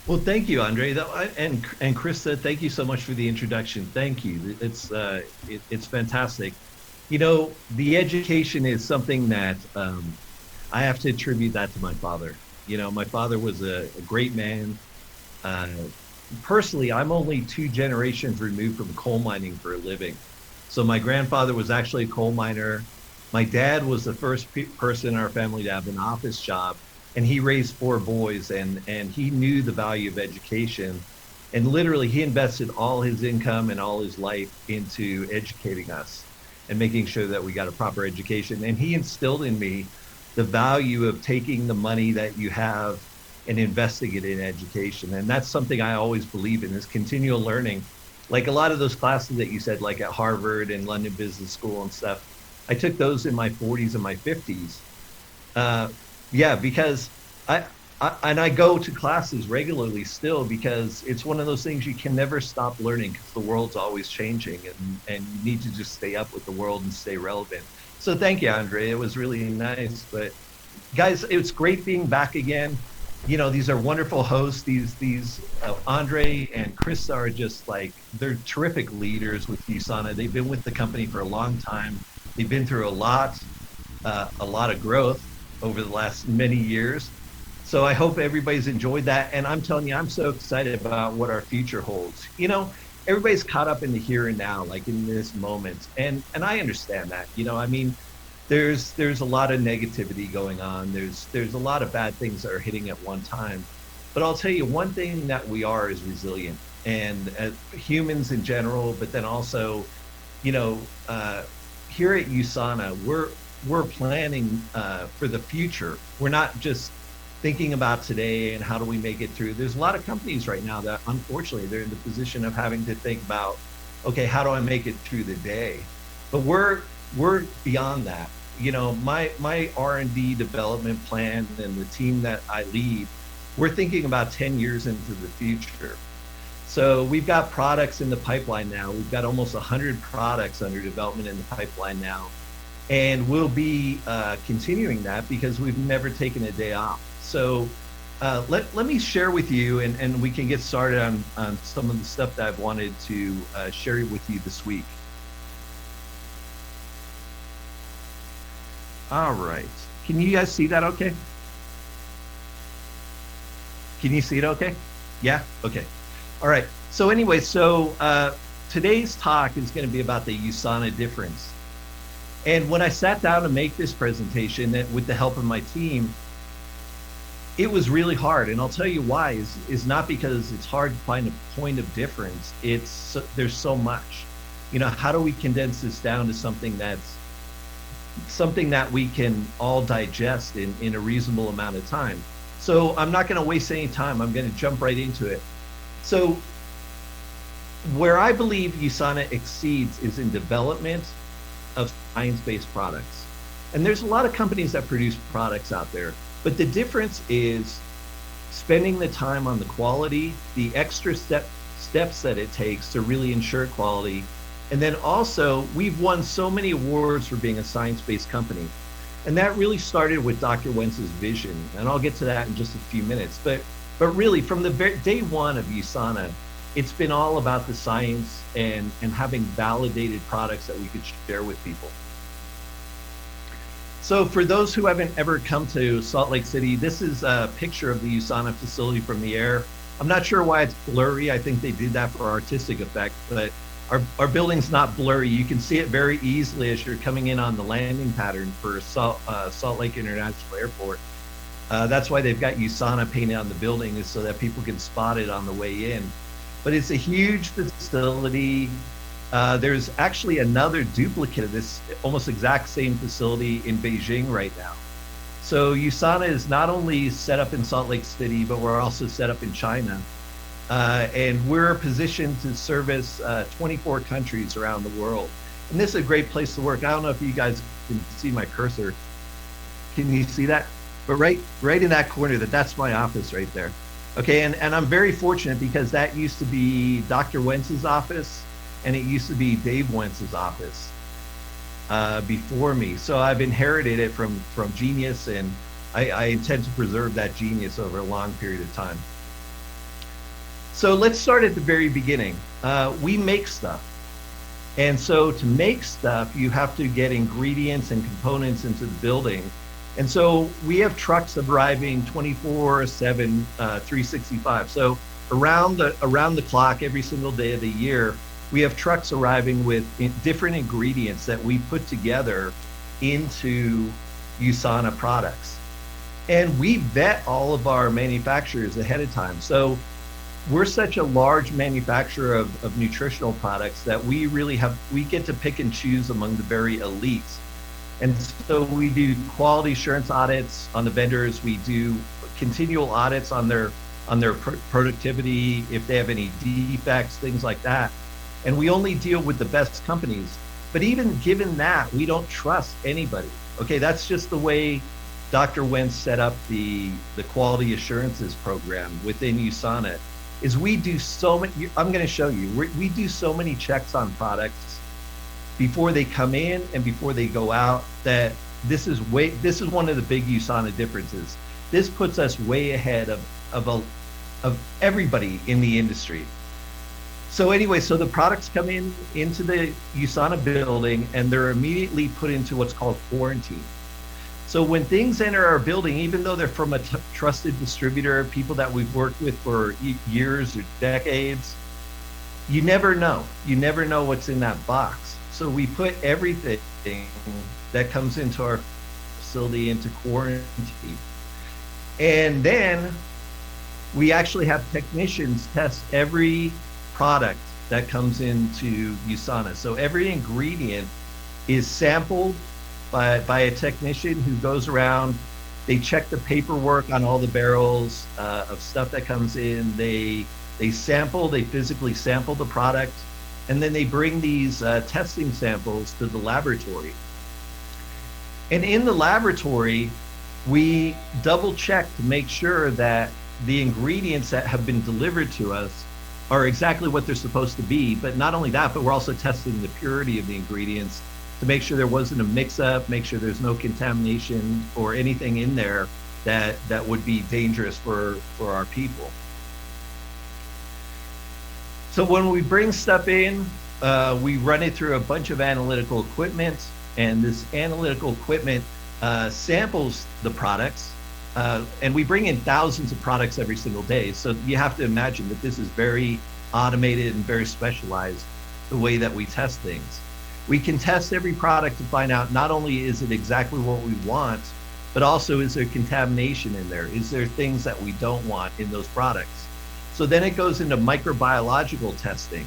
Well, thank you, Andre, and Krista. Thank you so much for the introduction. Thank you. It's fantastic. You know, the education is something that I have to attribute that to my father. You know, my father was a great man. Uh, Personally, I'm only two generations removed from coal mining for a living. So my grandfather was actually a coal miner. My dad was the first person in our family to have an office job, and he raised four boys, and he knew the value of education. And literally, he invested all his income and all his life into educating us and making sure that we got a proper education. And he instilled in me the value of taking the money that you have and investing it in education. And that's something I always believe in, is continual learning. Like a lot of those classes that you said, like at Harvard and London Business School and stuff, I took those in my 40s and my 50s. Uh, yeah, because I, I go to classes regularly still, because it's one of those things you can never stop learning, because the world's always changing, and you need to just stay up with the world and stay relevant. So thank you, Andre. It was really nice. But guys, it's great being back again. You know, these are wonderful hosts. These Andre and Chris are just like, they're terrific leaders with USANA. They've been with the company for a long time. They've been through a lot of growth over the last many years. So I hope everybody's enjoyed that. And I'm telling you, I'm so excited about what our future holds. You know, everybody's caught up in the here and now, like in this moment. And I understand that. You know, I mean, there's a lot of negativity going on. There's a lot of bad things that are hitting at one time. But I'll tell you, one thing that we are is resilient, and humans in general, but then also, you know, here at USANA, we're planning for the future. We're not just thinking about today and how do we make it through. There's a lot of companies right now that, unfortunately, they're in the position of having to think about, okay, how do I make it through the day? But we're beyond that. You know, my R&D development plan and the team that I lead, we're thinking about 10 years into the future. So we've got products in the pipeline now. We've got almost 100 products under development in the pipeline now. And we'll be continuing that, because we've never taken a day off. So let me share with you, and we can get started on some of the stuff that I've wanted to share with you this week. All right. Can you guys see that okay? Can you see it okay? Yeah? Okay. All right. So anyway, today's talk is going to be about the USANA difference. And when I sat down to make this presentation with the help of my team, it was really hard. And I'll tell you why, is not because it's hard to find a point of difference. There's so much. You know, how do we condense this down to something that we can all digest in a reasonable amount of time? So I'm not going to waste any time. I'm going to jump right into it. So where I believe USANA exceeds is in development of science-based products. And there's a lot of companies that produce products out there, but the difference is spending the time on the quality, the extra steps that it takes to really ensure quality. And then also, we've won so many awards for being a science-based company. And that really started with Dr. Wentz's vision. And I'll get to that in just a few minutes. But really, from the day one of USANA, it's been all about the science and having validated products that we could share with people. So for those who haven't ever come to Salt Lake City, this is a picture of the USANA facility from the air. I'm not sure why it's blurry. I think they did that for artistic effect, but our building's not blurry. You can see it very easily as you're coming in on the landing pattern for Salt Lake International Airport. That's why they've got USANA painted on the building, is so that people can spot it on the way in. But it's a huge facility. There's actually another duplicate of this almost exact same facility in Beijing right now. So USANA is not only set up in Salt Lake City, but we're also set up in China. And we're positioned to service 24 countries around the world. And this is a great place to work. I don't know if you guys can see my cursor. Can you see that? But right in that corner, that's my office right there. Okay, and I'm very fortunate, because that used to be Dr. Wentz's office, and it used to be Dave Wentz's office before me. So I've inherited it from genius, and I intend to preserve that genius over a long period of time. So let's start at the very beginning. We make stuff. And so to make stuff, you have to get ingredients and components into the building. And so we have trucks arriving 24/7, 365. So around the clock, every single day of the year, we have trucks arriving with different ingredients that we put together into USANA products. And we vet all of our manufacturers ahead of time. So we're such a large manufacturer of nutritional products that we get to pick and choose among the very elites. And so we do quality assurance audits on the vendors. We do continual audits on their productivity, if they have any defects, things like that. And we only deal with the best companies. But even given that, we don't trust anybody. Okay, that's just the way Dr. Wentz set up the quality assurances program within USANA. Is we do so many, I'm going to show you, we do so many checks on products before they come in and before they go out, that this is one of the big USANA differences. This puts us way ahead of everybody in the industry. So anyway, so the products come into the USANA building and they're immediately put into what's called quarantine. So when things enter our building, even though they're from a trusted distributor, people that we've worked with for years or decades, you never know. You never know what's in that box. So we put everything that comes into our facility into quarantine. And then we actually have technicians test every product that comes into USANA. So every ingredient is sampled by a technician who goes around. They check the paperwork on all the barrels of stuff that comes in. They physically sample the product, and then they bring these testing samples to the laboratory. And in the laboratory, we double check to make sure that the ingredients that have been delivered to us are exactly what they're supposed to be. But not only that, but we're also testing the purity of the ingredients to make sure there wasn't a mix-up, make sure there's no contamination or anything in there that would be dangerous for our people. So when we bring stuff in, we run it through a bunch of analytical equipment, and this analytical equipment samples the products, and we bring in thousands of products every single day. So you have to imagine that this is very automated and very specialized, the way that we test things. We can test every product to find out not only is it exactly what we want, but also is there contamination in there? Is there things that we don't want in those products? So then it goes into microbiological testing,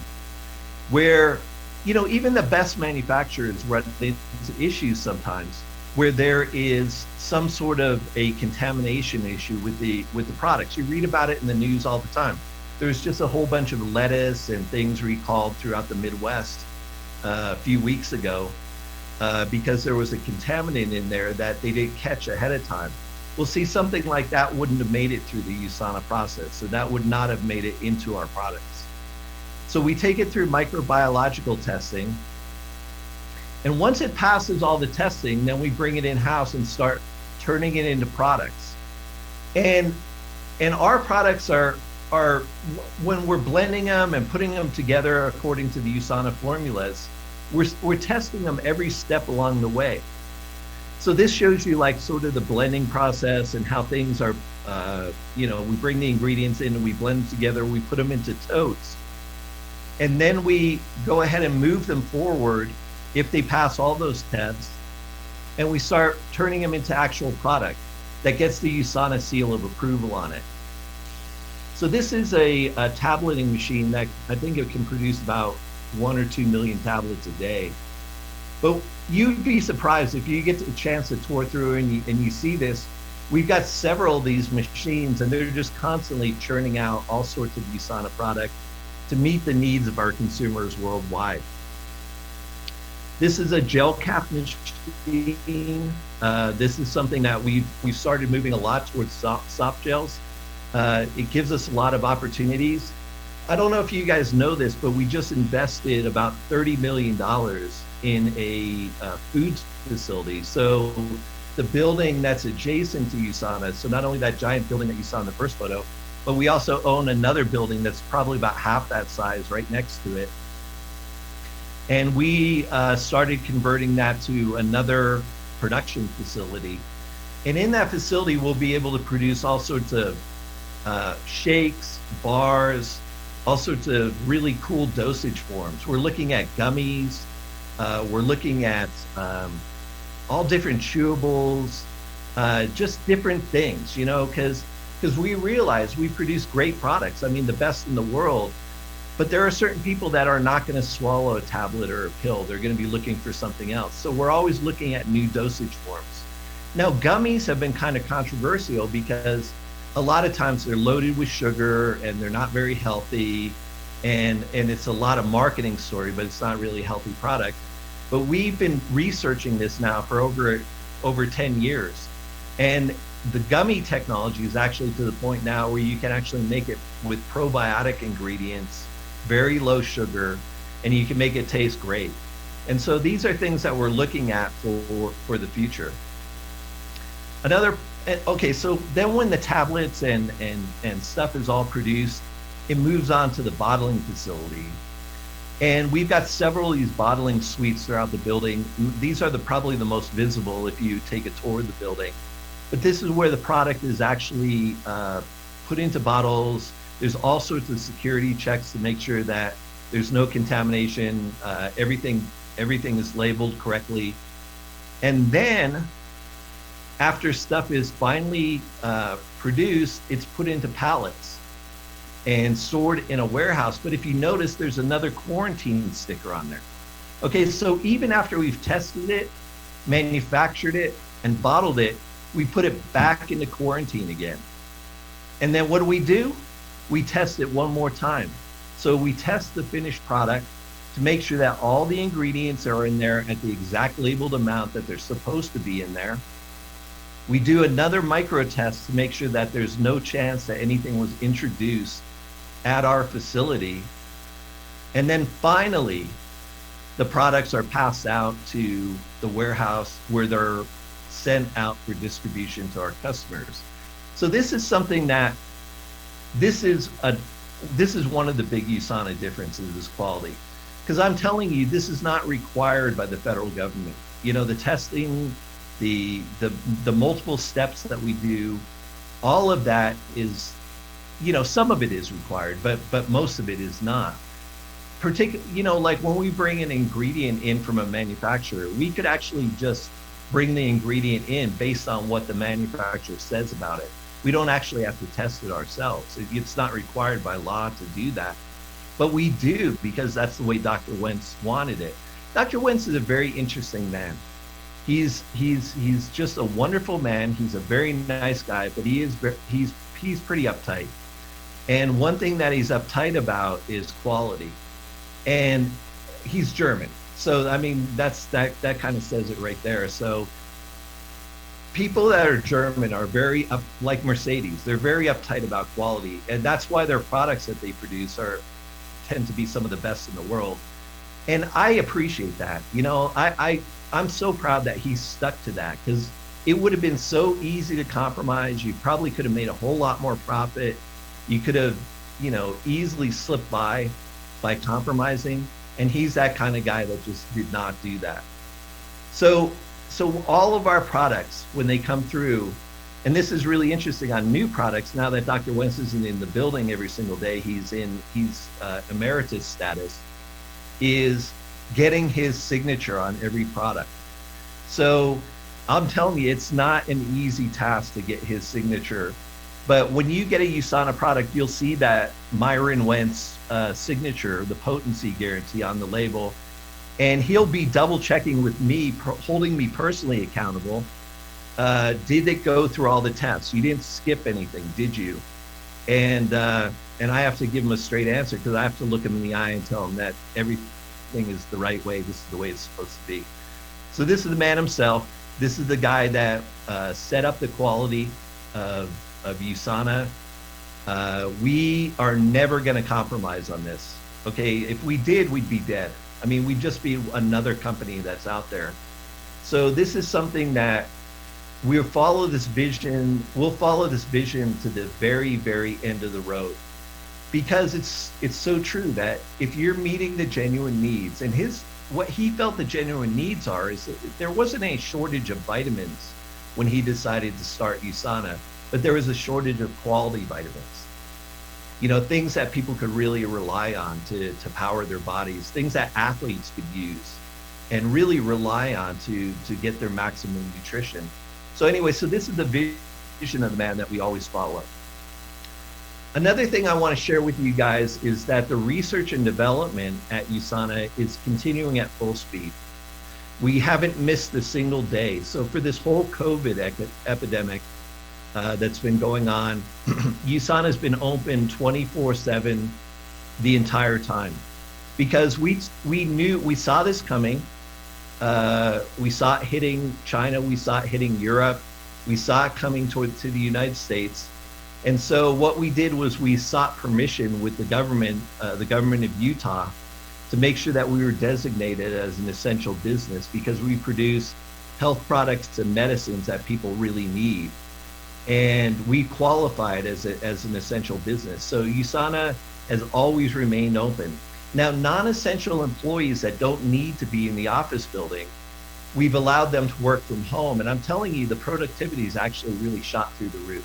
where, you know, even the best manufacturers run into issues sometimes where there is some sort of a contamination issue with the products. You read about it in the news all the time. There's just a whole bunch of lettuce and things recalled throughout the Midwest a few weeks ago because there was a contaminant in there that they didn't catch ahead of time. Well, see, something like that wouldn't have made it through the USANA process, so that would not have made it into our products. So we take it through microbiological testing, and once it passes all the testing, then we bring it in-house and start turning it into products. And our products are when we're blending them and putting them together according to the USANA formulas, we're testing them every step along the way. So this shows you like sort of the blending process and how things are, we bring the ingredients in and we blend them together, we put them into totes. And then we go ahead and move them forward if they pass all those tests, and we start turning them into actual product that gets the USANA seal of approval on it. So this is a tableting machine that I think it can produce about 1 or 2 million tablets a day. But you'd be surprised if you get a chance to tour through and you see this. We've got several of these machines, and they're just constantly churning out all sorts of USANA product to meet the needs of our consumers worldwide. This is a gel cap machine. This is something that we've started moving a lot towards soft gels. It gives us a lot of opportunities. I don't know if you guys know this, but we just invested about $30 million in a food facility. So the building that's adjacent to USANA, so not only that giant building that you saw in the first photo, but we also own another building that's probably about half that size right next to it. And we started converting that to another production facility. And in that facility, we'll be able to produce all sorts of shakes, bars, all sorts of really cool dosage forms. We're looking at gummies. We're looking at all different chewables, just different things, you know, because we realize we produce great products. I mean, the best in the world. But there are certain people that are not going to swallow a tablet or a pill. They're going to be looking for something else. So we're always looking at new dosage forms. Now, gummies have been kind of controversial because a lot of times they're loaded with sugar and they're not very healthy. And it's a lot of marketing story, but it's not really a healthy product. But we've been researching this now for over 10 years. And the gummy technology is actually to the point now where you can actually make it with probiotic ingredients, very low sugar, and you can make it taste great. And so these are things that we're looking at for the future. Okay, so then when the tablets and stuff is all produced, it moves on to the bottling facility. And we've got several of these bottling suites throughout the building. These are probably the most visible if you take a tour of the building. But this is where the product is actually put into bottles. There's all sorts of security checks to make sure that there's no contamination. Everything is labeled correctly. And then after stuff is finally produced, it's put into pallets and stored in a warehouse. But if you notice, there's another quarantine sticker on there. Okay, so even after we've tested it, manufactured it, and bottled it, we put it back into quarantine again. And then what do? We test it one more time. So we test the finished product to make sure that all the ingredients are in there at the exact labeled amount that they're supposed to be in there. We do another micro test to make sure that there's no chance that anything was introduced at our facility. And then finally, the products are passed out to the warehouse where they're sent out for distribution to our customers. So this is something that this is one of the big USANA differences is quality. Because I'm telling you, this is not required by the federal government. You know, the testing, the multiple steps that we do, all of that is, you know, some of it is required, but most of it is not. You know, like when we bring an ingredient in from a manufacturer, we could actually just bring the ingredient in based on what the manufacturer says about it. We don't actually have to test it ourselves. It's not required by law to do that. But we do, because that's the way Dr. Wentz wanted it. Dr. Wentz is a very interesting man. He's just a wonderful man. He's a very nice guy, but he's pretty uptight. And one thing that he's uptight about is quality. And he's German. So, I mean, that kind of says it right there. So people that are German are very like Mercedes. They're very uptight about quality. And that's why their products that they produce tend to be some of the best in the world. And I appreciate that. You know, I'm so proud that he stuck to that, because it would have been so easy to compromise. You probably could have made a whole lot more profit. You could have, you know, easily slipped by compromising. And he's that kind of guy that just did not do that. So all of our products, when they come through, and this is really interesting on new products, now that Dr. Wentz isn't in the building every single day, he's emeritus status, is getting his signature on every product. So I'm telling you, it's not an easy task to get his signature. But when you get a USANA product, you'll see that Myron Wentz signature, the potency guarantee on the label, and he'll be double checking with me, holding me personally accountable. Did it go through all the tests? You didn't skip anything, did you? And I have to give him a straight answer, because I have to look him in the eye and tell him that everything is the right way. This is the way it's supposed to be. So this is the man himself. This is the guy that set up the quality of USANA. We are never going to compromise on this. Okay, if we did, we'd be dead. I mean, we'd just be another company that's out there. So this is something that we'll follow this vision. We'll follow this vision to the very, very end of the road, because it's so true that if you're meeting the genuine needs, and what he felt the genuine needs are is that there wasn't a shortage of vitamins when he decided to start USANA, but there was a shortage of quality vitamins. Things that people could really rely on to power their bodies, things that athletes could use and really rely on to get their maximum nutrition. So anyway, so this is the vision of the man that we always follow. Another thing I want to share with you guys is that the research and development at USANA is continuing at full speed. We haven't missed a single day. So for this whole COVID epidemic that's been going on, USANA has been open 24/7 the entire time, because we saw this coming. We saw it hitting China, we saw it hitting Europe, we saw it coming to the United States. And so what we did was we sought permission with the government of Utah, to make sure that we were designated as an essential business, because we produce health products and medicines that people really need. And we qualified as an essential business. So USANA has always remained open. Now, non-essential employees that don't need to be in the office building, we've allowed them to work from home. And I'm telling you, the productivity is actually really shot through the roof.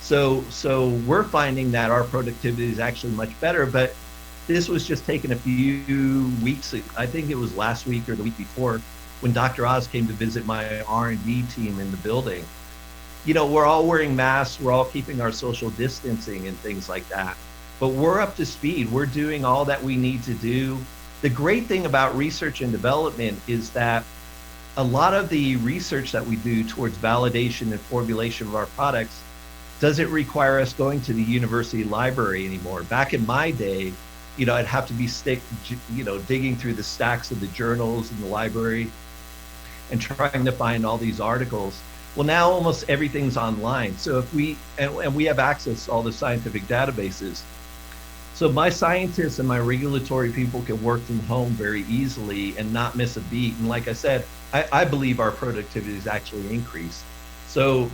So we're finding that our productivity is actually much better, but this was just taken a few weeks. I think it was last week or the week before, when Dr. Oz came to visit my R&D team in the building. We're all wearing masks, we're all keeping our social distancing and things like that, but we're up to speed. We're doing all that we need to do. The great thing about research and development is that a lot of the research that we do towards validation and formulation of our products doesn't require us going to the university library anymore. Back in my day, I'd have to be digging through the stacks of the journals in the library and trying to find all these articles. Well, now almost everything's online. So if we have access to all the scientific databases. So my scientists and my regulatory people can work from home very easily and not miss a beat. And like I said, I believe our productivity has actually increased. So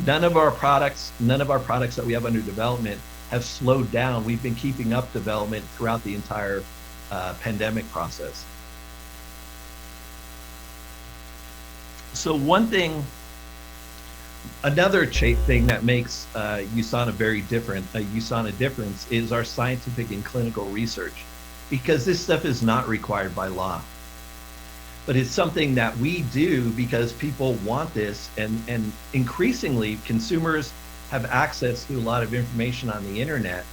none of our products that we have under development have slowed down. We've been keeping up development throughout the entire pandemic process. So another thing that makes USANA very different, USANA Difference, is our scientific and clinical research, because this stuff is not required by law. But it's something that we do because people want this, and increasingly consumers have access to a lot of information on the internet,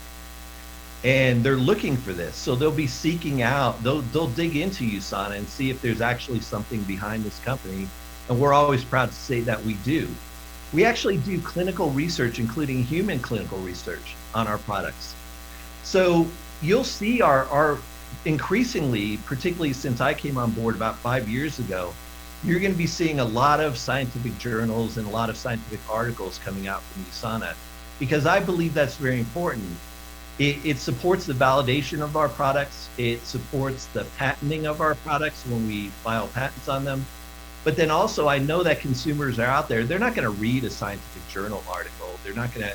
and they're looking for this. So they'll be seeking out, they'll dig into USANA and see if there's actually something behind this company. And we're always proud to say that we do. We actually do clinical research, including human clinical research, on our products. So you'll see our increasingly, particularly since I came on board about 5 years ago, you're going to be seeing a lot of scientific journals and a lot of scientific articles coming out from USANA, because I believe that's very important. It supports the validation of our products. It supports the patenting of our products when we file patents on them. But then also, I know that consumers are out there, they're not going to read a scientific journal article. They're not going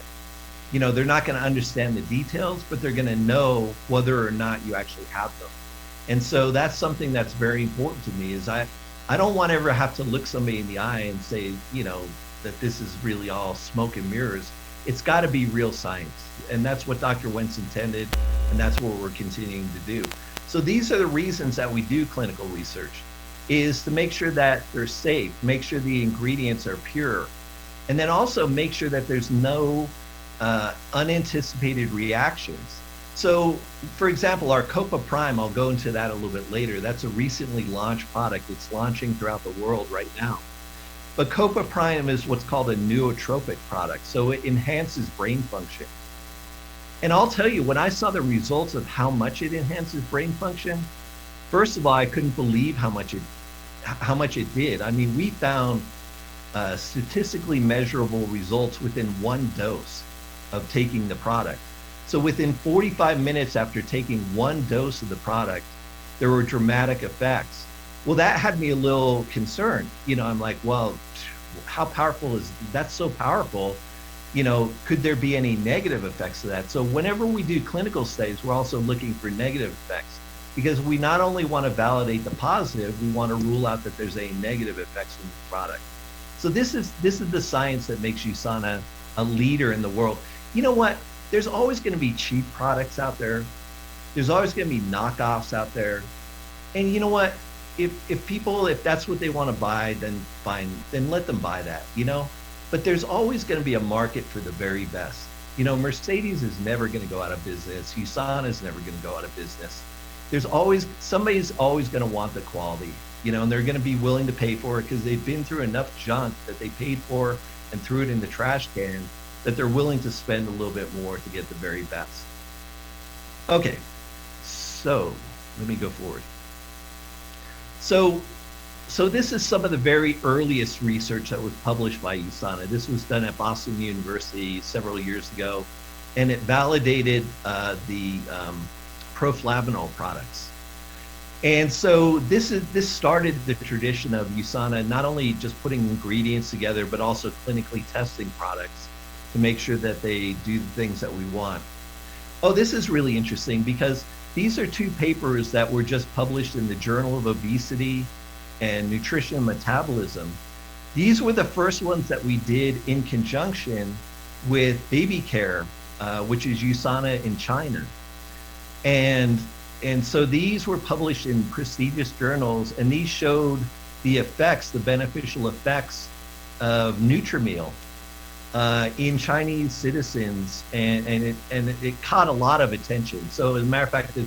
to understand the details, but they're going to know whether or not you actually have them. And so that's something that's very important to me, is I don't want to ever have to look somebody in the eye and say, that this is really all smoke and mirrors. It's got to be real science. And that's what Dr. Wentz intended, and that's what we're continuing to do. So these are the reasons that we do clinical research, is to make sure that they're safe, make sure the ingredients are pure, and then also make sure that there's no unanticipated reactions. So, for example, our Copa Prime, I'll go into that a little bit later. That's a recently launched product. It's launching throughout the world right now. But Copa Prime is what's called a nootropic product. So it enhances brain function. And I'll tell you, when I saw the results of how much it enhances brain function, first of all, I couldn't believe how much it did. I mean, we found statistically measurable results within one dose of taking the product. So within 45 minutes after taking one dose of the product, there were dramatic effects. Well, that had me a little concerned. I'm like, well, how powerful is that's so powerful? You know, could there be any negative effects of that? So whenever we do clinical studies, we're also looking for negative effects because we not only want to validate the positive, we want to rule out that there's any negative effects from the product. So this is the science that makes USANA a leader in the world. You know what? There's always going to be cheap products out there. There's always going to be knockoffs out there. And you know what? If that's what they want to buy, then fine, then let them buy that, you know? But there's always going to be a market for the very best. You know, Mercedes is never going to go out of business. USANA is never going to go out of business. Somebody's always going to want the quality, you know, and they're going to be willing to pay for it because they've been through enough junk that they paid for and threw it in the trash can that they're willing to spend a little bit more to get the very best. Okay, so let me go forward. So this is some of the very earliest research that was published by USANA. This was done at Boston University several years ago, and it validated the proflavanol products. And so this started the tradition of USANA not only just putting ingredients together, but also clinically testing products to make sure that they do the things that we want. Oh, this is really interesting because these are two papers that were just published in the Journal of Obesity and Nutrition and Metabolism. These were the first ones that we did in conjunction with Baby Care, which is USANA in China. And so these were published in prestigious journals, and these showed the beneficial effects of Nutrimil in Chinese citizens, and it caught a lot of attention. So as a matter of fact,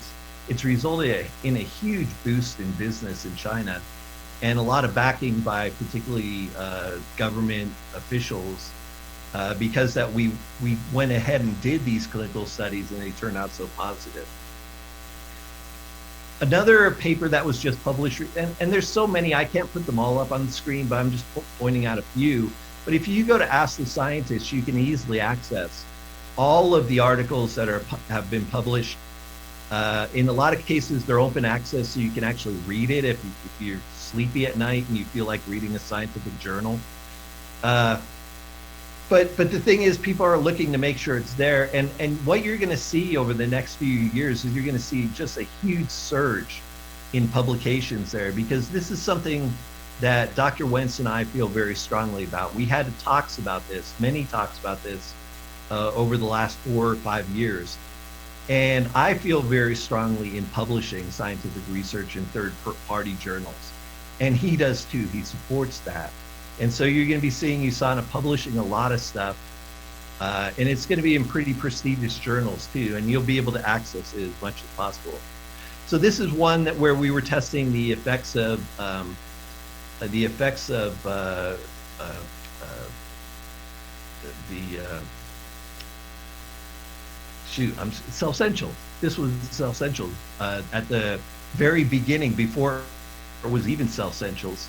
it's resulted in a huge boost in business in China, and a lot of backing by particularly government officials because that we went ahead and did these clinical studies and they turned out so positive. Another paper that was just published, and there's so many, I can't put them all up on the screen, but I'm just pointing out a few. But if you go to Ask the Scientist, you can easily access all of the articles that have been published. In a lot of cases, they're open access, so you can actually read it if you're sleepy at night and you feel like reading a scientific journal. But the thing is, people are looking to make sure it's there. And what you're going to see over the next few years is you're going to see just a huge surge in publications there, because this is something that Dr. Wentz and I feel very strongly about. We had talks about this, many talks about this over the last 4 or 5 years. And I feel very strongly in publishing scientific research in third-party journals. And he does too, he supports that. And so you're going to be seeing USANA publishing a lot of stuff, and it's going to be in pretty prestigious journals too, and you'll be able to access it as much as possible. So this is one where we were testing the effects of Cellsentials. This was Cellsentials at the very beginning, before it was even Cellsentials.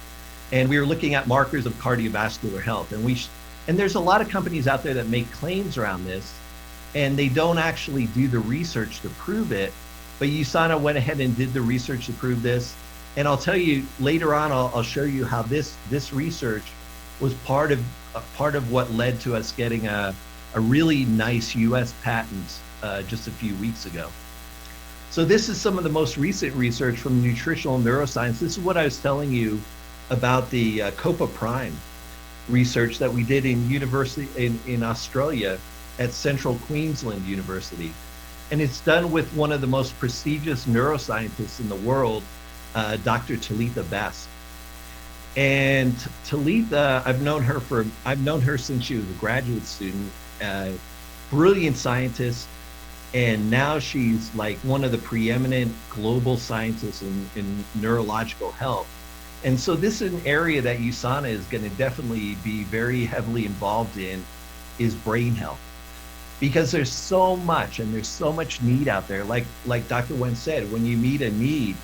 And we were looking at markers of cardiovascular health. And there's a lot of companies out there that make claims around this, and they don't actually do the research to prove it. But USANA went ahead and did the research to prove this. And I'll tell you later on, I'll show you how this research was part of what led to us getting a really nice US patent just a few weeks ago. So this is some of the most recent research from nutritional neuroscience. This is what I was telling you about the COPA Prime research that we did in Australia at Central Queensland University. And it's done with one of the most prestigious neuroscientists in the world, Dr. Talitha Best. And Talitha, I've known her since she was a graduate student, brilliant scientist, and now she's like one of the preeminent global scientists in neurological health. And so this is an area that USANA is going to definitely be very heavily involved in, is brain health. Because there's so much, and there's so much need out there. Like Dr. Wen said, when you meet a need,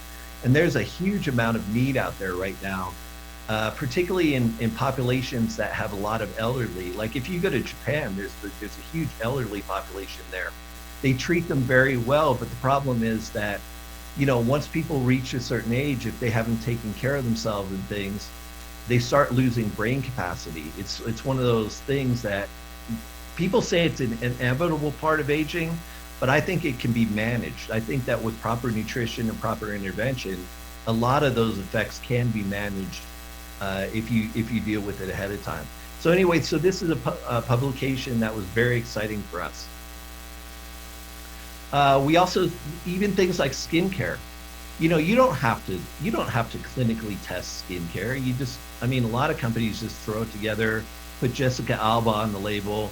and there's a huge amount of need out there right now, particularly in populations that have a lot of elderly. Like if you go to Japan, there's a huge elderly population there. They treat them very well, but the problem is that, you know, once people reach a certain age, if they haven't taken care of themselves and things, they start losing brain capacity. It's one of those things that people say it's an inevitable part of aging, but I think it can be managed. I think that with proper nutrition and proper intervention, a lot of those effects can be managed if you deal with it ahead of time. So anyway, so this is a publication that was very exciting for us. We also, even things like skincare, you don't have to clinically test skincare. A lot of companies just throw it together, put Jessica Alba on the label,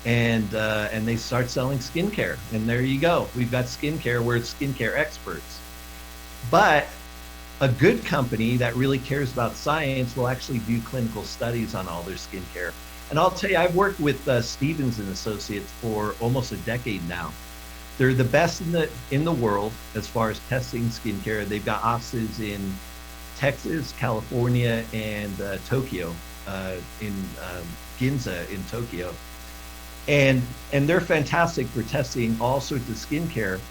and they start selling skincare. And there you go. We've got skincare. We're skincare experts. But a good company that really cares about science will actually do clinical studies on all their skincare. And I'll tell you, I've worked with Stevens and Associates for almost a decade now. They're the best in the world as far as testing skincare. They've got offices in Texas, California, and Tokyo, in Ginza in Tokyo. And they're fantastic for testing all sorts of skincare.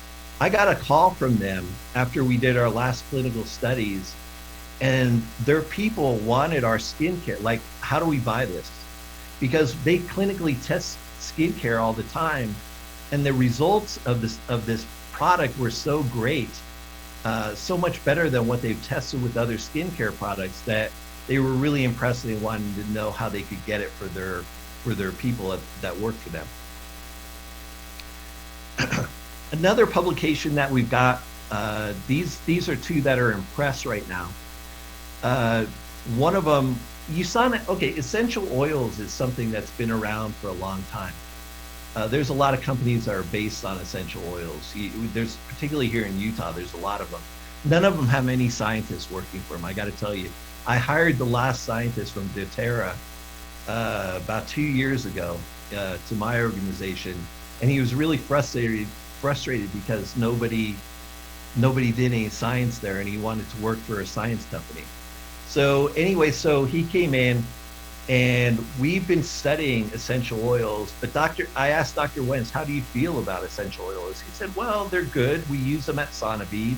I got a call from them after we did our last clinical studies, and their people wanted our skincare. Like, how do we buy this? Because they clinically test skincare all the time, and the results of this product were so great, so much better than what they've tested with other skincare products, that they were really impressed and they wanted to know how they could get it for their people that work for them. Another publication that we've got, these are two that are in press right now. One of them, Usana, okay, essential oils is something that's been around for a long time. There's a lot of companies that are based on essential oils. There's, particularly here in Utah, there's a lot of them. None of them have any scientists working for them. I got to tell you, I hired the last scientist from doTERRA about 2 years ago to my organization, and he was really frustrated because nobody did any science there, and he wanted to work for a science company. So anyway, so he came in, and we've been studying essential oils. But I asked Dr. Wentz, how do you feel about essential oils? He said, well, they're good. We use them at Sonovie,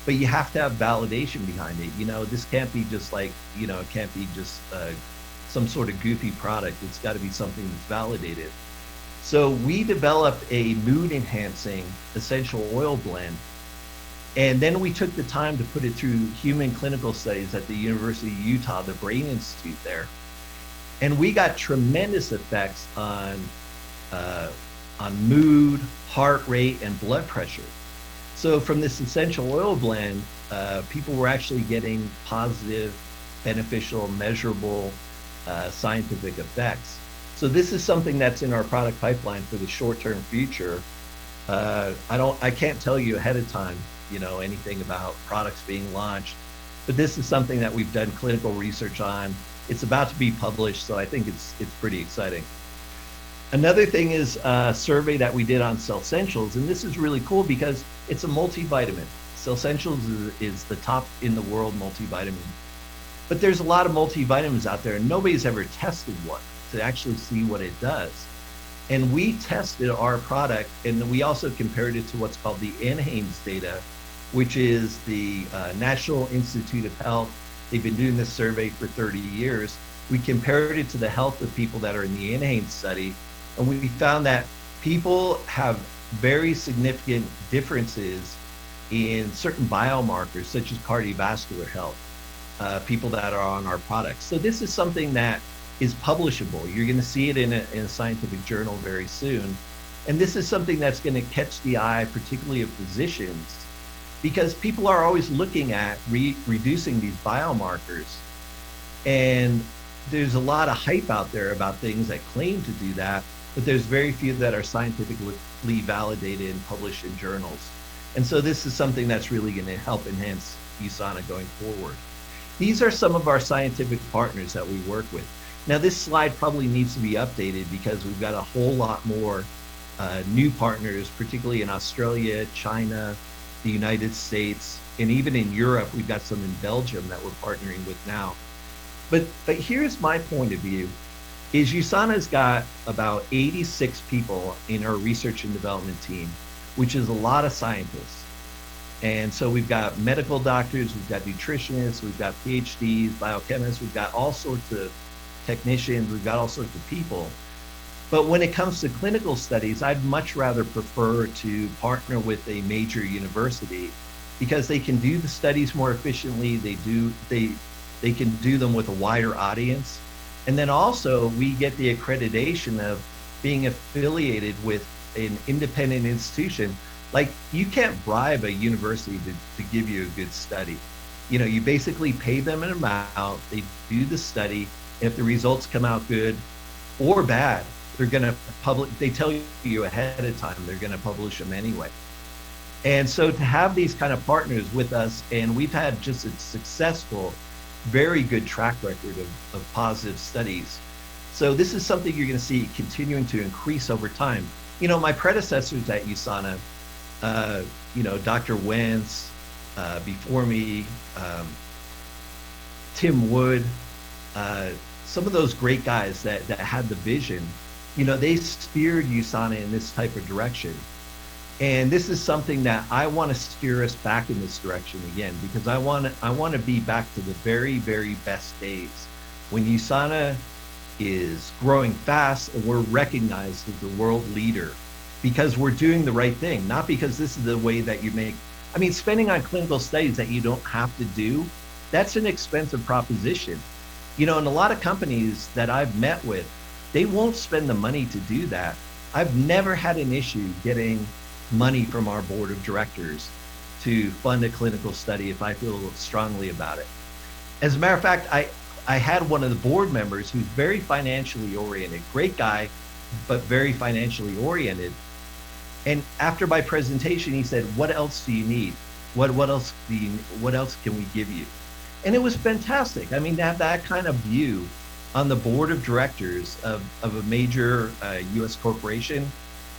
but you have to have validation behind it. This can't be just like, it can't be just some sort of goofy product. It's got to be something that's validated. So we developed a mood-enhancing essential oil blend, and then we took the time to put it through human clinical studies at the University of Utah, the Brain Institute there. And we got tremendous effects on mood, heart rate, and blood pressure. So from this essential oil blend, people were actually getting positive, beneficial, measurable scientific effects. So this is something that's in our product pipeline for the short-term future. I can't tell you ahead of time, anything about products being launched, but this is something that we've done clinical research on. It's about to be published, so I think it's pretty exciting. Another thing is a survey that we did on Cellsentials, and this is really cool because it's a multivitamin. Cellsentials is the top in the world multivitamin. But there's a lot of multivitamins out there, and nobody's ever tested one to actually see what it does. And we tested our product, and we also compared it to what's called the NHANES data, which is the National Institute of Health. They've been doing this survey for 30 years. We compared it to the health of people that are in the NHANES study, and we found that people have very significant differences in certain biomarkers, such as cardiovascular health, people that are on our products. So this is something that is publishable. You're going to see it in a scientific journal very soon. And this is something that's going to catch the eye, particularly of physicians, because people are always looking at reducing these biomarkers. And there's a lot of hype out there about things that claim to do that, but there's very few that are scientifically validated and published in journals. And so this is something that's really going to help enhance USANA going forward. These are some of our scientific partners that we work with. Now, this slide probably needs to be updated because we've got a whole lot more new partners, particularly in Australia, China, the United States, and even in Europe. We've got some in Belgium that we're partnering with now. But here's my point of view, is USANA's got about 86 people in our research and development team, which is a lot of scientists. And so we've got medical doctors, we've got nutritionists, we've got PhDs, biochemists, we've got all sorts of technicians, we've got all sorts of people. But when it comes to clinical studies, I'd much rather prefer to partner with a major university because they can do the studies more efficiently. They can do them with a wider audience. And then also we get the accreditation of being affiliated with an independent institution. Like, you can't bribe a university to give you a good study. You know, you basically pay them an amount, they do the study. If the results come out good or bad, they're gonna they tell you ahead of time, they're gonna publish them anyway. And so to have these kind of partners with us, and we've had just a successful, very good track record of positive studies. So this is something you're gonna see continuing to increase over time. You know, my predecessors at USANA, you know, Dr. Wentz, before me, Tim Wood, some of those great guys that had the vision, you know, they steered USANA in this type of direction. And this is something that I want to steer us back in this direction again, because I want to be back to the very, very best days when USANA is growing fast and we're recognized as the world leader because we're doing the right thing, not because this is the way that you make. I mean, spending on clinical studies that you don't have to do, that's an expensive proposition. You know, and a lot of companies that I've met with, they won't spend the money to do that. I've never had an issue getting money from our board of directors to fund a clinical study if I feel strongly about it. As a matter of fact, I had one of the board members who's very financially oriented, great guy, but very financially oriented. And after my presentation, he said, "What else do you need? What else can we give you?" And it was fantastic. I mean, to have that kind of view on the board of directors of a major US corporation,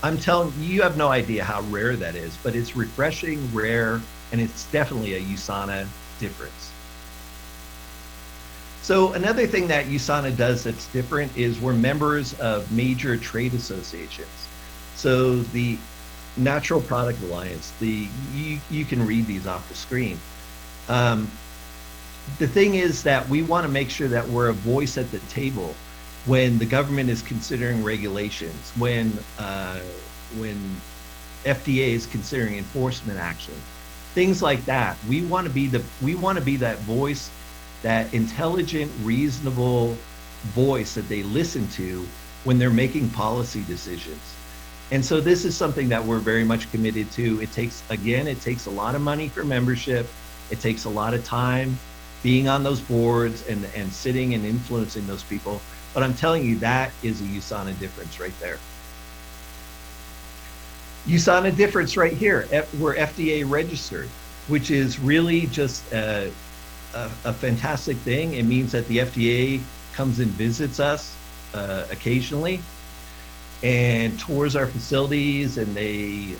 I'm telling you, you have no idea how rare that is, but it's refreshing, rare, and it's definitely a USANA difference. So another thing that USANA does that's different is we're members of major trade associations. So the Natural Product Alliance, you can read these off the screen. The thing is that we want to make sure that we're a voice at the table when the government is considering regulations, when FDA is considering enforcement action, things like that. We want to be that voice, that intelligent, reasonable voice that they listen to when they're making policy decisions. And so this is something that we're very much committed to. It takes a lot of money for membership. It takes a lot of time being on those boards and sitting and influencing those people. But I'm telling you, that is a USANA difference right there. USANA difference right here. We're FDA registered, which is really just a fantastic thing. It means that the FDA comes and visits us occasionally and tours our facilities, and they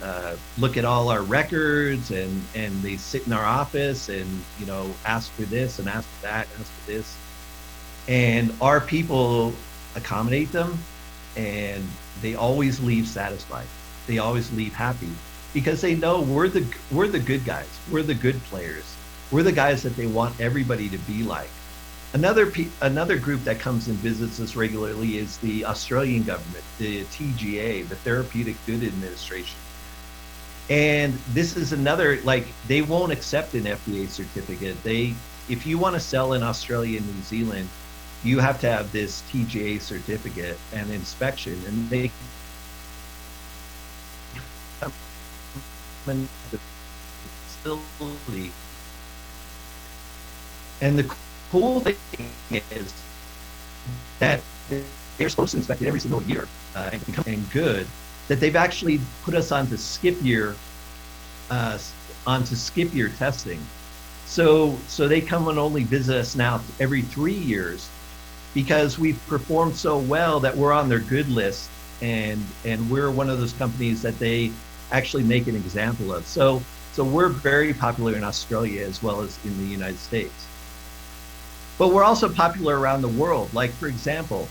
look at all our records, and they sit in our office and, you know, ask for this and ask for that, ask for this. And our people accommodate them, and they always leave satisfied. They always leave happy because they know we're the good guys. We're the good players. We're the guys that they want everybody to be like. Another group that comes and visits us regularly is the Australian government, the TGA, the Therapeutic Good Administration. And this is another, like, they won't accept an FDA certificate. If you want to sell in Australia and New Zealand, you have to have this TGA certificate and inspection, and they come in the facility. And the cool thing is that they're supposed to inspect it every single year and good, that they've actually put us onto skip year testing. So they come and only visit us now every 3 years because we've performed so well that we're on their good list, and we're one of those companies that they actually make an example of. So we're very popular in Australia as well as in the United States. But we're also popular around the world. Like, for example,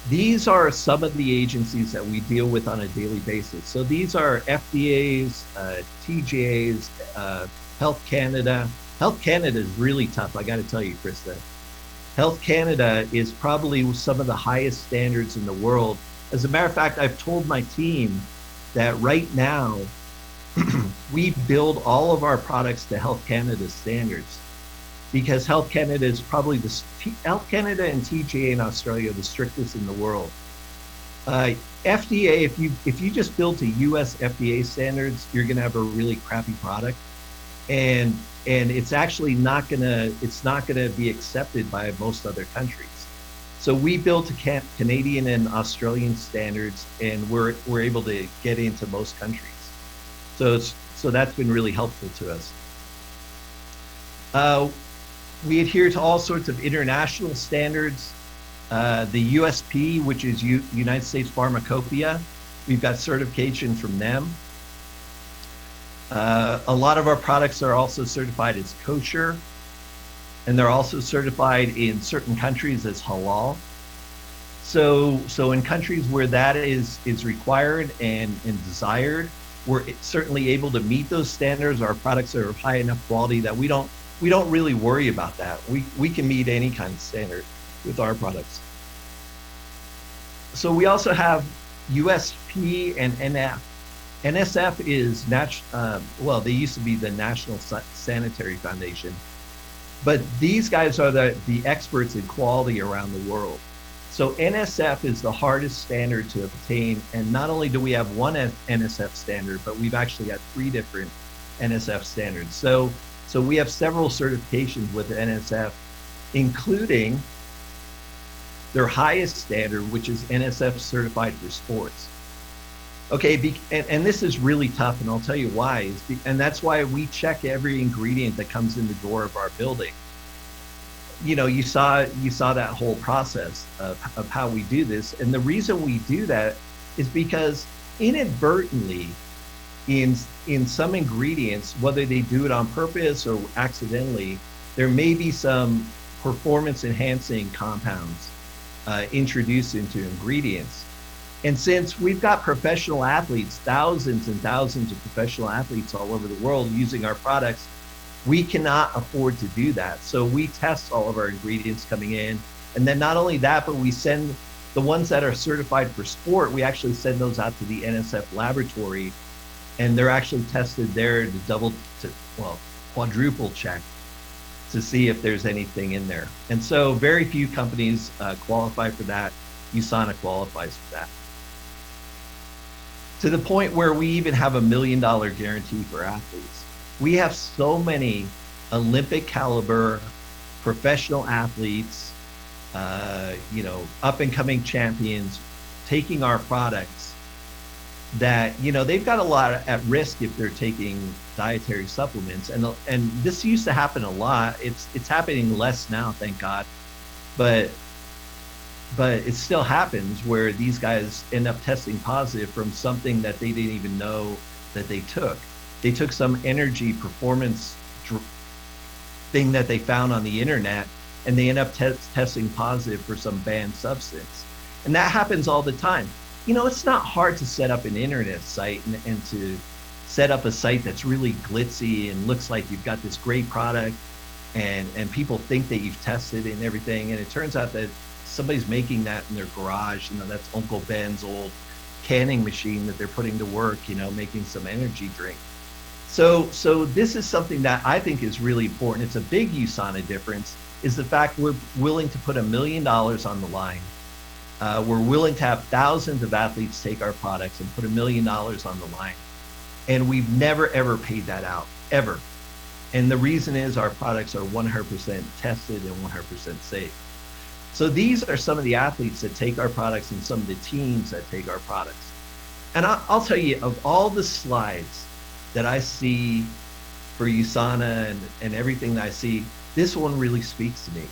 These are some of the agencies that we deal with on a daily basis. So these are FDAs, TGAs, Health Canada. Health Canada is really tough, I got to tell you, Krista. Health Canada is probably some of the highest standards in the world. As a matter of fact, I've told my team that right now, we build all of our products to Health Canada standards, because Health Canada is probably Health Canada and TGA in Australia are the strictest in the world. FDA, if you just build to US FDA standards, you're going to have a really crappy product, and it's actually not going to be accepted by most other countries. So we built to Canadian and Australian standards, and we're able to get into most countries. So that's been really helpful to us. We adhere to all sorts of international standards. The USP, which is United States Pharmacopoeia, we've got certification from them. A lot of our products are also certified as kosher, and they're also certified in certain countries as halal. So in countries where that is required and desired, we're certainly able to meet those standards. Our products are of high enough quality that we don't really worry about that. We can meet any kind of standard with our products. So we also have USP and NF. NSF is well, they used to be the National Sanitary Foundation, but these guys are the experts in quality around the world. So NSF is the hardest standard to obtain, and not only do we have one NSF standard, but we've actually got 3 different NSF standards. So we have several certifications with NSF, including their highest standard, which is NSF certified for sports. Okay, and this is really tough, and I'll tell you why. And that's why we check every ingredient that comes in the door of our building. You know, you saw that whole process of how we do this, and the reason we do that is because inadvertently, in some ingredients, whether they do it on purpose or accidentally, there may be some performance enhancing compounds introduced into ingredients. And since we've got professional athletes, thousands and thousands of professional athletes all over the world using our products, we cannot afford to do that. So we test all of our ingredients coming in. And then not only that, but we send the ones that are certified for sport, we actually send those out to the NSF laboratory, and they're actually tested there to quadruple check to see if there's anything in there. And so very few companies qualify for that. USANA qualifies for that. To the point where we even have $1 million guarantee for athletes. We have so many Olympic caliber professional athletes, up and coming champions taking our products that, they've got a lot at risk if they're taking dietary supplements. And this used to happen a lot. It's happening less now, thank God. But it still happens where these guys end up testing positive from something that they didn't even know that they took. They took some energy performance thing that they found on the internet, and they end up testing positive for some banned substance. And that happens all the time. It's not hard to set up an internet site and to set up a site that's really glitzy and looks like you've got this great product, and people think that you've tested it and everything. And it turns out that somebody's making that in their garage. That's Uncle Ben's old canning machine that they're putting to work, making some energy drink. So this is something that I think is really important. It's a big USANA difference, is the fact we're willing to put $1 million on the line. We're willing to have thousands of athletes take our products and put $1 million on the line. And we've never, ever paid that out, ever. And the reason is our products are 100% tested and 100% safe. So these are some of the athletes that take our products and some of the teams that take our products. And I'll tell you, of all the slides that I see for USANA and everything that I see, this one really speaks to me.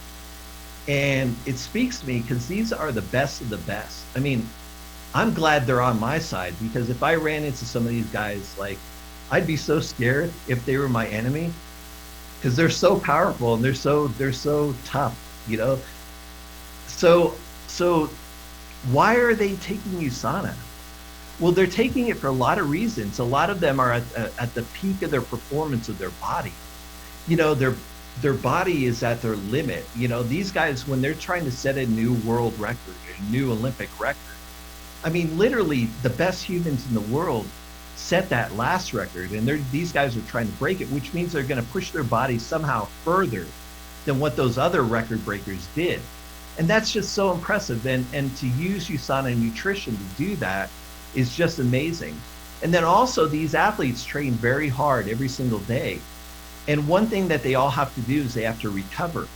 And it speaks to me because these are the best of the best. I mean, I'm glad they're on my side, because if I ran into some of these guys, I'd be so scared if they were my enemy, because they're so powerful and they're so tough, So Why are they taking USANA? Well, they're taking it for a lot of reasons. A lot of them are at the peak of their performance of their body. You know, their body is at their limit. You know, these guys, when they're trying to set a new world record, a new Olympic record, I mean, literally the best humans in the world set that last record, and these guys are trying to break it, which means they're going to push their body somehow further than what those other record breakers did. And that's just so impressive. And to use USANA nutrition to do that is just amazing. And then also these athletes train very hard every single day. And one thing that they all have to do is they have to recover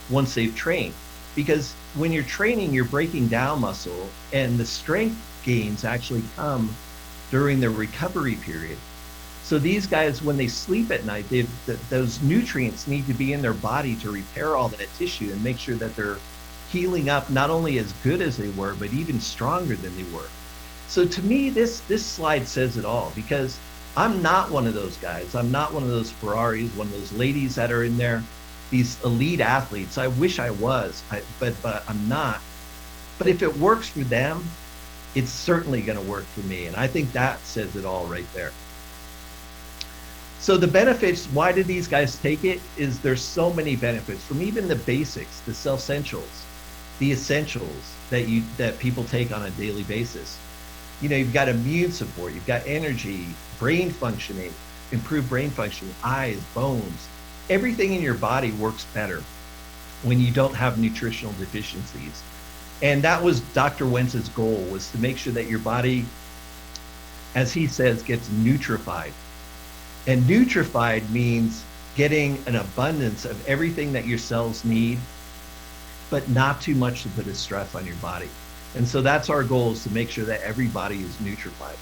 once they've trained. Because when you're training, you're breaking down muscle, and the strength gains actually come during the recovery period. So these guys, when they sleep at night, those nutrients need to be in their body to repair all that tissue and make sure that they're healing up not only as good as they were, but even stronger than they were. So to me, this slide says it all, because I'm not one of those guys. I'm not one of those Ferraris, one of those ladies that are in there, these elite athletes. I wish I was, but I'm not. But if it works for them, it's certainly going to work for me. And I think that says it all right there. So the benefits, why do these guys take it? Is there's so many benefits, from even the basics, the essentials, the essentials that people take on a daily basis. You know, you've got immune support, you've got energy, brain functioning, improved brain functioning, eyes, bones. Everything in your body works better when you don't have nutritional deficiencies. And that was Dr. Wentz's goal, was to make sure that your body, as he says, gets nutrified. And nutrified means getting an abundance of everything that your cells need, but not too much to put a stress on your body. And so that's our goal, is to make sure that everybody is nutrified.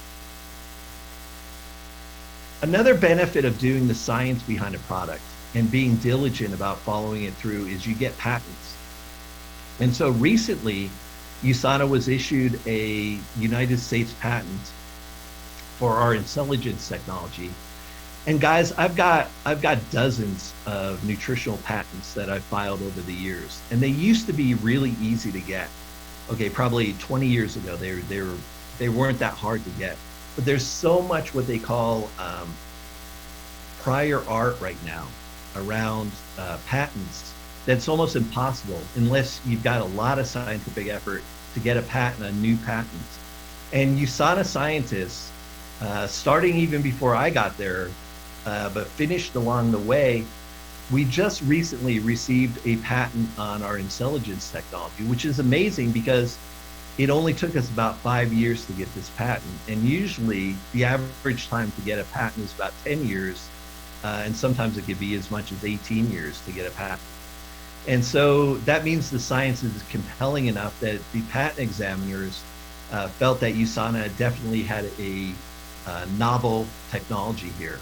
Another benefit of doing the science behind a product and being diligent about following it through is you get patents. And so recently, USANA was issued a United States patent for our intelligence technology. And guys, I've got dozens of nutritional patents that I've filed over the years, and they used to be really easy to get. Okay, probably 20 years ago, they weren't that hard to get. But there's so much what they call prior art right now around patents that's almost impossible unless you've got a lot of scientific effort to get a new patent. And USANA scientists, starting even before I got there, but finished along the way, we just recently received a patent on our intelligence technology, which is amazing because it only took us about 5 years to get this patent. And usually the average time to get a patent is about 10 years. And sometimes it could be as much as 18 years to get a patent. And so that means the science is compelling enough that the patent examiners felt that USANA definitely had a novel technology here.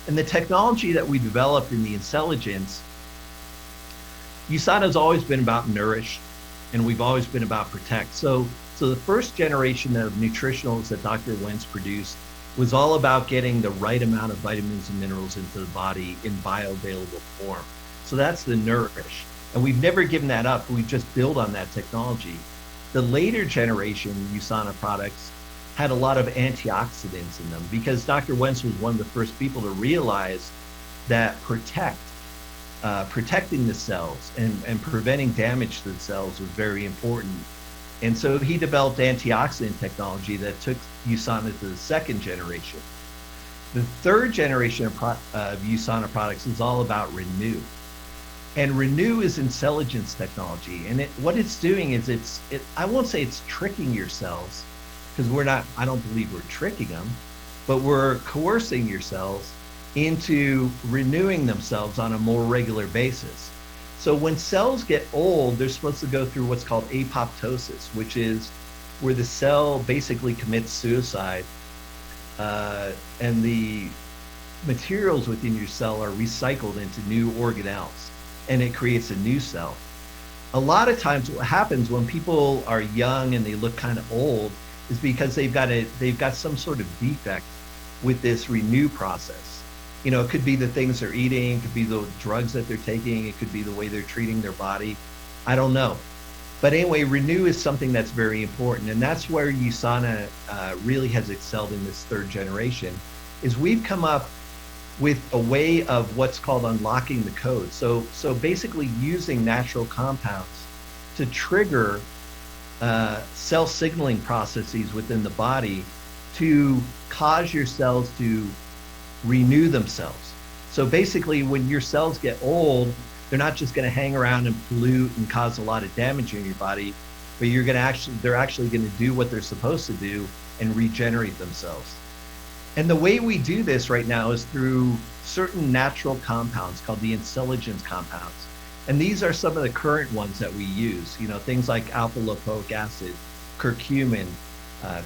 And the technology that we developed in the intelligence, USANA has always been about nourish, and we've always been about protect. So the first generation of nutritionals that Dr. Wentz produced was all about getting the right amount of vitamins and minerals into the body in bioavailable form. So that's the nourish. And we've never given that up. We've just built on that technology. The later generation USANA products had a lot of antioxidants in them because Dr. Wentz was one of the first people to realize that protecting the cells and preventing damage to the cells was very important. And so he developed antioxidant technology that took USANA to the second generation. The third generation of USANA products is all about Renew. And Renew is intelligence technology. And what it's doing is I won't say it's tricking your cells, because I don't believe we're tricking them, but we're coercing your cells into renewing themselves on a more regular basis. So when cells get old, they're supposed to go through what's called apoptosis, which is where the cell basically commits suicide, and the materials within your cell are recycled into new organelles, and it creates a new cell. A lot of times what happens when people are young and they look kind of old is because they've got some sort of defect with this renew process. You know, it could be the things they're eating, it could be the drugs that they're taking, it could be the way they're treating their body. I don't know. But anyway, renew is something that's very important, and that's where USANA really has excelled in this third generation, is we've come up with a way of what's called unlocking the code. So basically using natural compounds to trigger cell signaling processes within the body to cause your cells to renew themselves. So basically when your cells get old, they're not just going to hang around and pollute and cause a lot of damage in your body, but they're actually going to do what they're supposed to do and regenerate themselves. And the way we do this right now is through certain natural compounds called the intelligence compounds. And these are some of the current ones that we use, things like alpha lipoic acid, curcumin,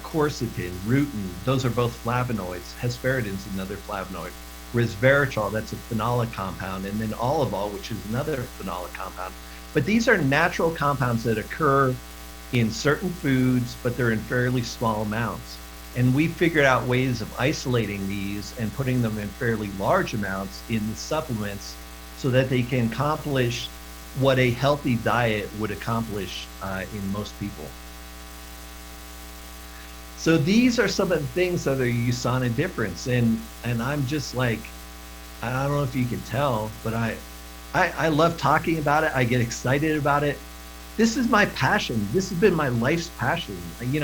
quercetin, rutin. Those are both flavonoids. Hesperidin's another flavonoid. Resveratrol, that's a phenolic compound, and then olivol, which is another phenolic compound. But these are natural compounds that occur in certain foods, but they're in fairly small amounts. And we figured out ways of isolating these and putting them in fairly large amounts in the supplements so that they can accomplish what a healthy diet would accomplish in most people. So these are some of the things that are USANA difference. And I'm just like, I don't know if you can tell, but I love talking about it. I get excited about it. This is my passion. This has been my life's passion. When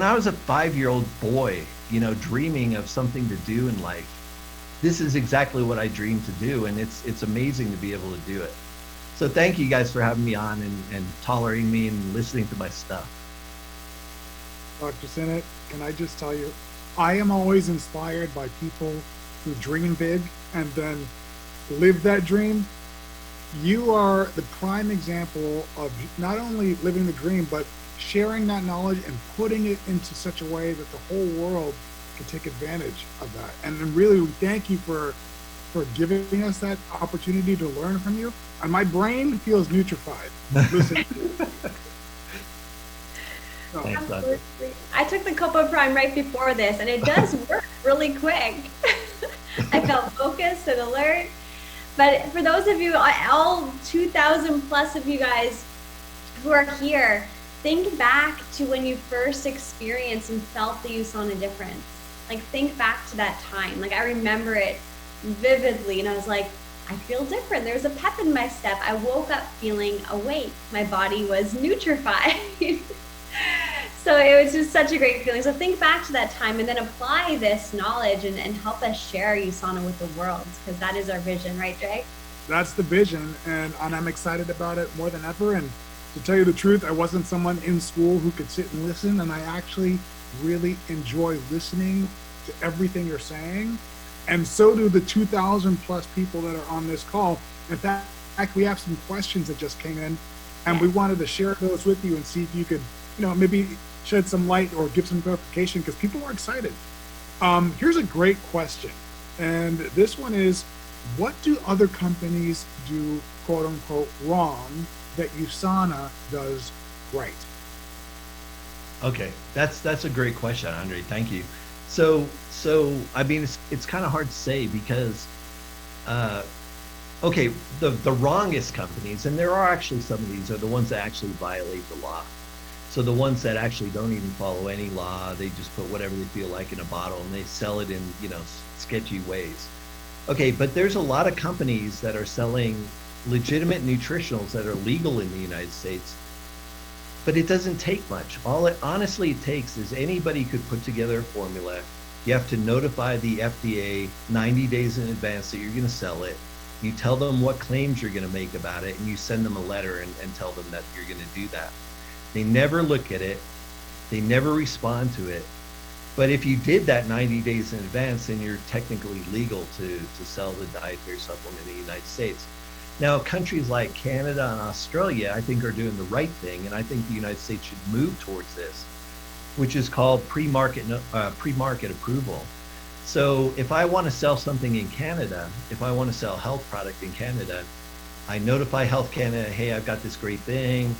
I was a 5-year-old boy, dreaming of something to do in life, this is exactly what I dreamed to do. And it's amazing to be able to do it. So thank you guys for having me on and tolerating me and listening to my stuff. Dr. Sinnott, can I just tell you, I am always inspired by people who dream big and then live that dream. You are the prime example of not only living the dream, but sharing that knowledge and putting it into such a way that the whole world can take advantage of that. And then really, we thank you for giving us that opportunity to learn from you. And my brain feels nutrified. Listen. Absolutely. I took the Copa Prime right before this, and it does work really quick. I felt focused and alert. But for those of you, all 2,000 plus of you guys who are here, think back to when you first experienced and felt the USANA difference. Like, think back to that time. Like, I remember it vividly, and I was like, I feel different. There's a pep in my step. I woke up feeling awake. My body was nutrified. So it was just such a great feeling. So think back to that time and then apply this knowledge and help us share USANA with the world, because that is our vision, right, Jay? That's the vision, and I'm excited about it more than ever. And to tell you the truth, I wasn't someone in school who could sit and listen, and I actually really enjoy listening to everything you're saying. And so do the 2,000 plus people that are on this call. In fact, we have some questions that just came in, and we wanted to share those with you and see if you could, maybe shed some light or give some clarification, because people are excited. Here's a great question. And this one is, what do other companies do, quote unquote, wrong that USANA does right? Okay, that's a great question, Andre. Thank you. So I mean, it's kind of hard to say because, okay, the wrongest companies, and there are actually some of these, are the ones that actually violate the law. So the ones that actually don't even follow any law, they just put whatever they feel like in a bottle and they sell it in, sketchy ways. Okay, but there's a lot of companies that are selling legitimate nutritionals that are legal in the United States, but it doesn't take much. All it honestly takes is anybody could put together a formula. You have to notify the FDA 90 days in advance that you're going to sell it. You tell them what claims you're going to make about it, and you send them a letter and tell them that you're going to do that. They never look at it. They never respond to it. But if you did that 90 days in advance, then you're technically legal to sell the dietary supplement in the United States. Now, countries like Canada and Australia, I think, are doing the right thing, and I think the United States should move towards this, which is called pre-market approval. So if I want to sell something in Canada, if I want to sell a health product in Canada, I notify Health Canada, hey, I've got this great thing.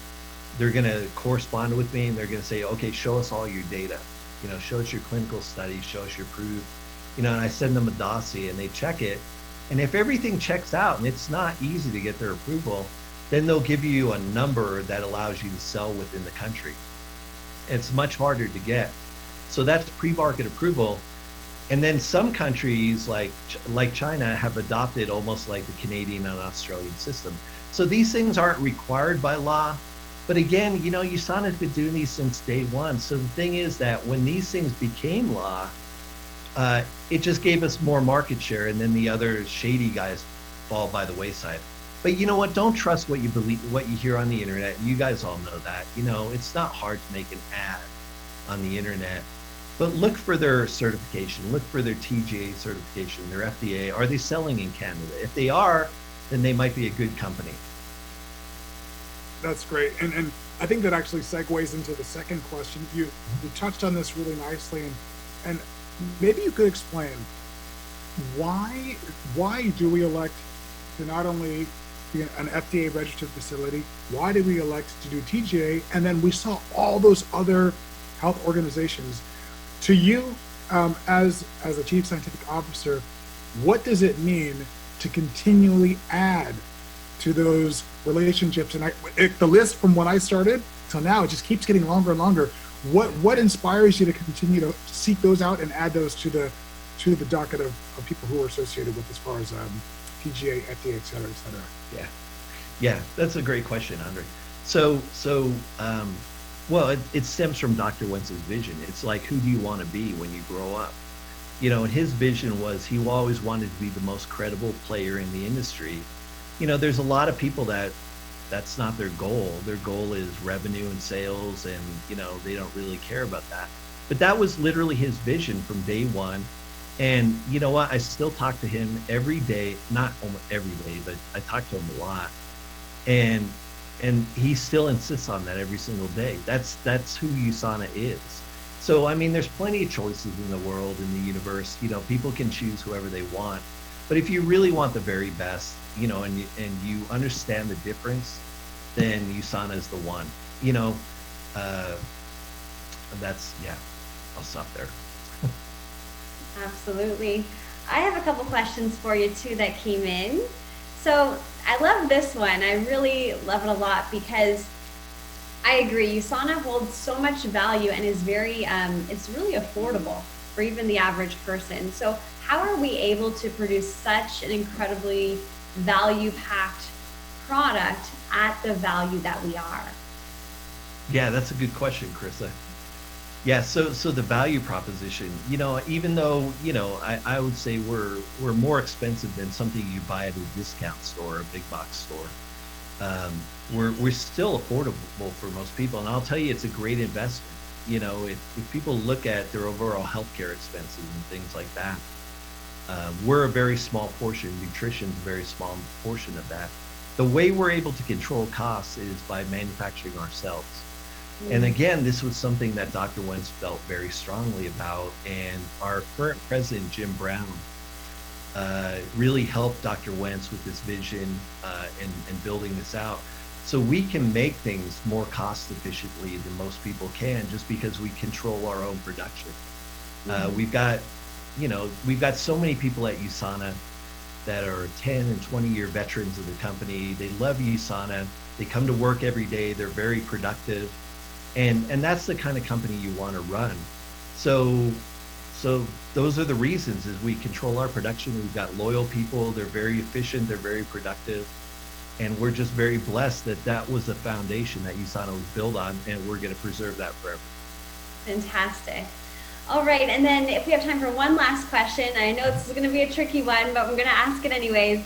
They're going to correspond with me, and they're going to say, okay, show us all your data. Show us your clinical studies, show us your proof. And I send them a dossier, and they check it. And if everything checks out, and it's not easy to get their approval, then they'll give you a number that allows you to sell within the country. It's much harder to get. So that's pre-market approval. And then some countries like China have adopted almost like the Canadian and Australian system. So these things aren't required by law. But again, USANA's been doing these since day one. So the thing is that when these things became law, it just gave us more market share, and then the other shady guys fall by the wayside. But you know what? Don't trust what you believe, what you hear on the internet. You guys all know that. It's not hard to make an ad on the internet. But look for their certification. Look for their TGA certification, their FDA. Are they selling in Canada? If they are, then they might be a good company. That's great. And I think that actually segues into the second question. You touched on this really nicely, and maybe you could explain why do we elect to not only be an FDA registered facility, why did we elect to do TGA, and then we saw all those other health organizations. To you, as a chief scientific officer, what does it mean to continually add to those relationships? And the list from when I started till now, it just keeps getting longer and longer. What inspires you to continue to seek those out and add those to the docket of people who are associated with, as far as PGA, FDA, et cetera, et cetera? Yeah, that's a great question, Andre. Well, it stems from Dr. Wentz's vision. It's like, who do you want to be when you grow up? And his vision was he always wanted to be the most credible player in the industry. There's a lot of people that's not their goal. Their goal is revenue and sales, and they don't really care about that. But that was literally his vision from day one. And you know what? I still talk to him every day, not almost every day, but I talk to him a lot. And he still insists on that every single day. That's who USANA is. So, I mean, there's plenty of choices in the world, in the universe. People can choose whoever they want. But if you really want the very best, and you understand the difference, then USANA is the one. I'll stop there. Absolutely. I have a couple questions for you too that came in. So I love this one. I really love it a lot because I agree. USANA holds so much value and is very, it's really affordable for even the average person. So how are we able to produce such an incredibly value-packed product at the value that we are? Yeah, that's a good question, Carissa. Yeah, so the value proposition, even though, I would say we're more expensive than something you buy at a discount store, a big box store. We're still affordable for most people. And I'll tell you, it's a great investment. If people look at their overall healthcare expenses and things like that, we're a very small portion. Nutrition's a very small portion of that. The way we're able to control costs is by manufacturing ourselves. And again, this was something that Dr. Wentz felt very strongly about, and our current president, Jim Brown, really helped Dr. Wentz with this vision and building this out. So we can make things more cost efficiently than most people can, just because we control our own production. We've got so many people at USANA that are 10 and 20-year veterans of the company. They love USANA. They come to work every day. They're very productive. And that's the kind of company you want to run. So those are the reasons, is we control our production. We've got loyal people. They're very efficient. They're very productive. And we're just very blessed that was the foundation that USANA was built on, and we're going to preserve that forever. Fantastic. All right, and then if we have time for one last question, I know this is going to be a tricky one, but I'm going to ask it anyways.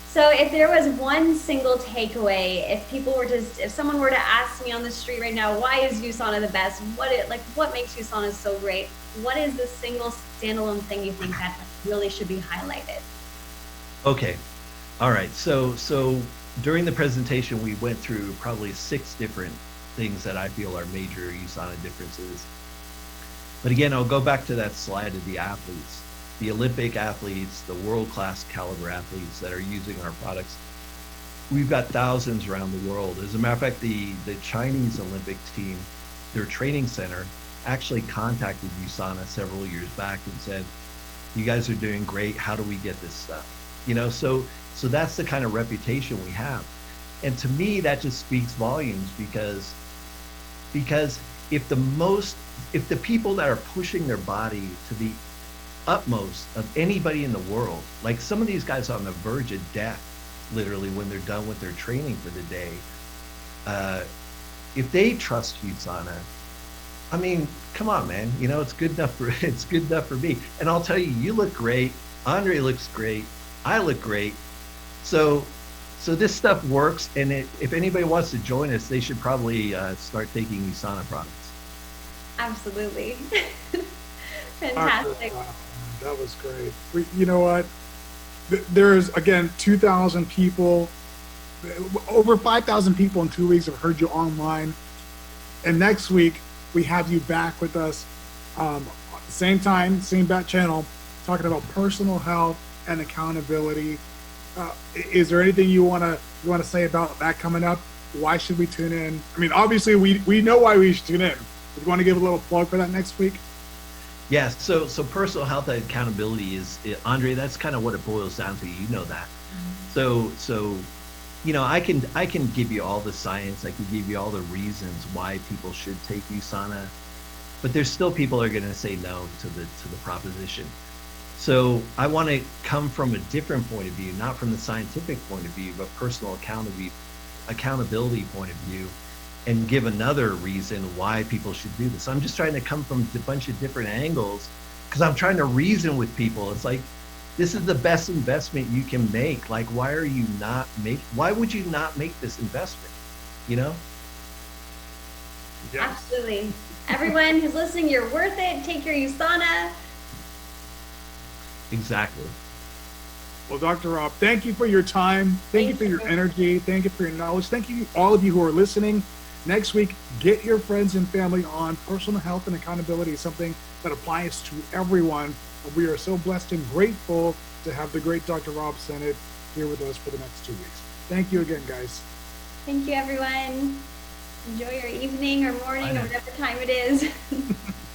So if there was one single takeaway, if someone were to ask me on the street right now, why is USANA the best? What makes USANA so great? What is the single standalone thing you think that really should be highlighted? Okay. All right. So during the presentation, we went through probably 6 different things that I feel are major USANA differences. But again, I'll go back to that slide of the athletes. The Olympic athletes, the world-class caliber athletes that are using our products. We've got thousands around the world. As a matter of fact, the Chinese Olympic team, their training center, actually contacted USANA several years back and said, "You guys are doing great. How do we get this stuff?" So that's the kind of reputation we have. And to me, that just speaks volumes because if the people that are pushing their body to the utmost of anybody in the world, like some of these guys on the verge of death, literally when they're done with their training for the day, if they trust USANA, I mean, come on, man, you know, it's good enough for me. And I'll tell you, you look great. Andre looks great. I look great. So this stuff works. And if anybody wants to join us, they should probably start taking USANA products. Absolutely. Fantastic. That was great. You know what? There's, again, 2,000 people, over 5,000 people in 2 weeks have heard you online. And next week, we have you back with us, same time, same bat channel, talking about personal health and accountability. Is there anything you want to say about that coming up? Why should we tune in? I mean, obviously, we know why we should tune in. Do you want to give a little plug for that next week? Yeah, so personal health and accountability is, Andre, that's kind of what it boils down to. You know that. So you know, I can give you all the science. I can give you all the reasons why people should take USANA, but there's still people are going to say no to the proposition. So I want to come from a different point of view, not from the scientific point of view, but personal accountability point of view, and give another reason why people should do this. I'm just trying to come from a bunch of different angles because I'm trying to reason with people. It's like, this is the best investment you can make. Like, why would you not make this investment? You know? Yes. Absolutely. Everyone who's listening, you're worth it. Take your USANA. Exactly. Well, Dr. Rob, thank you for your time. Thank you for your energy. Thank you for your knowledge. Thank you, all of you who are listening. Next week, get your friends and family on. Personal health and accountability is something that applies to everyone. We are so blessed and grateful to have the great Dr. Rob Sinnott here with us for the next 2 weeks. Thank you again, guys. Thank you, everyone. Enjoy your evening or morning or whatever time it is.